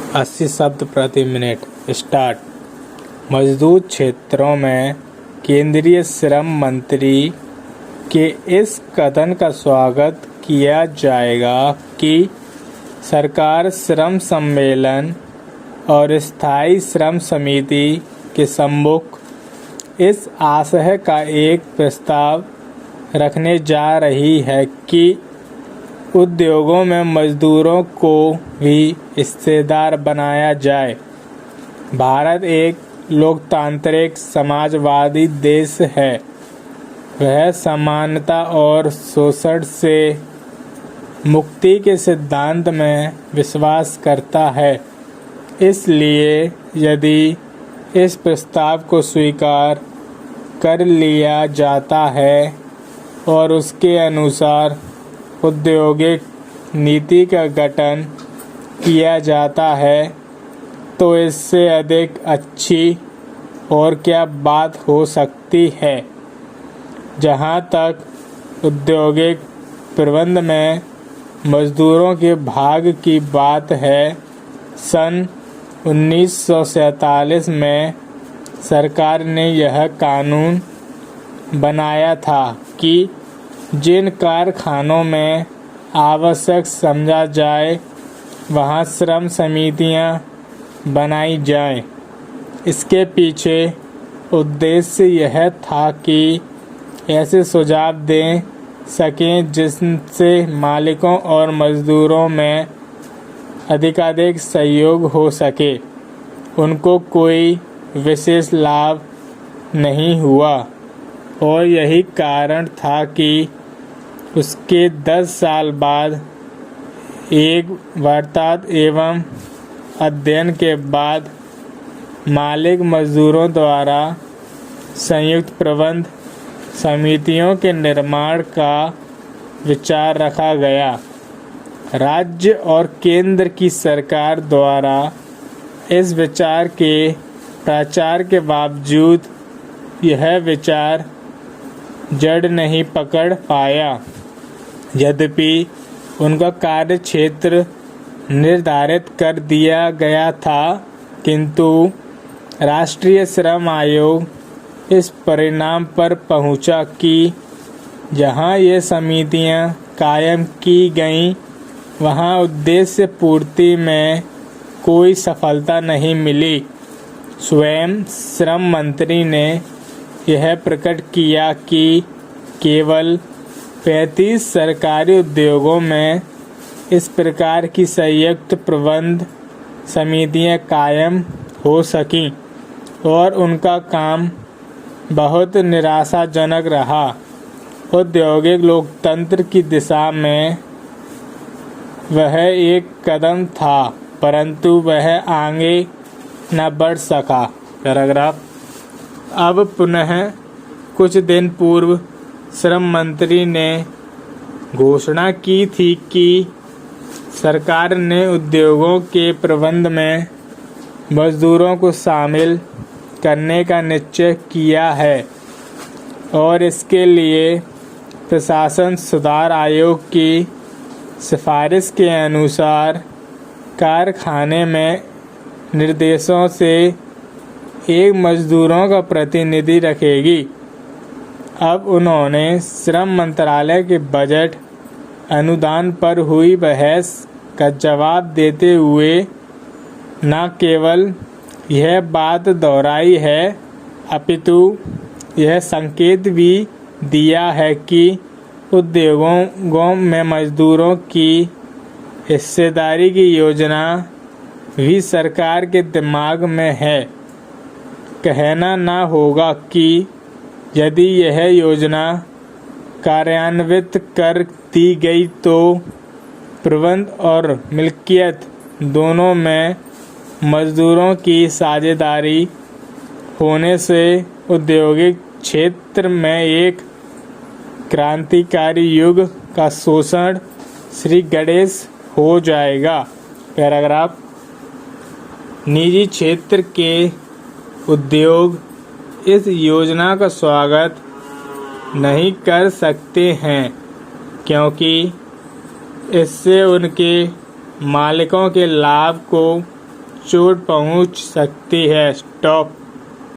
80 शब्द प्रति minute. Start. मजदूर क्षेत्रों में केंद्रीय श्रम मंत्री के इस कथन का स्वागत किया जाएगा कि सरकार श्रम सम्मेलन और स्थायी श्रम समिति के सम्मुख इस आशय का एक प्रस्ताव रखने जा रही है कि उद्योगों में मजदूरों को भी हिस्सेदार बनाया जाए। भारत एक लोकतांत्रिक समाजवादी देश है। वह समानता और शोषण से मुक्ति के सिद्धांत में विश्वास करता है। इसलिए यदि इस प्रस्ताव को स्वीकार कर लिया जाता है और उसके अनुसार औद्योगिक नीति का गठन किया जाता है तो इससे अधिक अच्छी और क्या बात हो सकती है। जहाँ तक औद्योगिक प्रबंध में मजदूरों के भाग की बात है, सन 1947 में सरकार ने यह कानून बनाया था कि जिन कारखानों में आवश्यक समझा जाए वहाँ श्रम समितियाँ बनाई जाएं। इसके पीछे उद्देश्य यह था कि ऐसे सुझाव दे सकें जिनसे मालिकों और मजदूरों में अधिकाधिक सहयोग हो सके। उनको कोई विशेष लाभ नहीं हुआ और यही कारण था कि उसके 10 साल बाद एक वार्ता एवं अध्ययन के बाद मालिक मजदूरों द्वारा संयुक्त प्रबंध समितियों के निर्माण का विचार रखा गया। राज्य और केंद्र की सरकार द्वारा इस विचार के प्रचार के बावजूद यह विचार जड़ नहीं पकड़ पाया। यद्यपि उनका कार्य क्षेत्र निर्धारित कर दिया गया था, किंतु राष्ट्रीय श्रम आयोग इस परिणाम पर पहुंचा कि जहां ये समितियां कायम की गईं, वहां उद्देश्य पूर्ति में कोई सफलता नहीं मिली। स्वयं श्रम मंत्री ने यह प्रकट किया कि केवल 35 सरकारी उद्योगों में इस प्रकार की संयुक्त प्रबंध समितियां कायम हो सकीं और उनका काम बहुत निराशाजनक रहा। औद्योगिक लोकतंत्र की दिशा में वह एक कदम था, परंतु वह आगे न बढ़ सका। पैराग्राफ। अब पुनः कुछ दिन पूर्व श्रम मंत्री ने घोषणा की थी कि सरकार ने उद्योगों के प्रबंध में मजदूरों को शामिल करने का निश्चय किया है और इसके लिए प्रशासन सुधार आयोग की सिफारिश के अनुसार कारखाने में निर्देशों से एक मजदूरों का प्रतिनिधि रखेगी। अब उन्होंने श्रम मंत्रालय के बजट अनुदान पर हुई बहस का जवाब देते हुए न केवल यह बात दोहराई है, अपितु यह संकेत भी दिया है कि उद्योगों में मजदूरों की हिस्सेदारी की योजना भी सरकार के दिमाग में है। कहना न होगा कि यदि यह योजना कार्यान्वित कर दी गई तो प्रबंध और मिल्कियत दोनों में मजदूरों की साझेदारी होने से औद्योगिक क्षेत्र में एक क्रांतिकारी युग का शोषण श्री गणेश हो जाएगा। पैराग्राफ। निजी क्षेत्र के उद्योग इस योजना का स्वागत नहीं कर सकते हैं क्योंकि इससे उनके मालिकों के लाभ को चोट पहुंच सकती है। स्टॉप।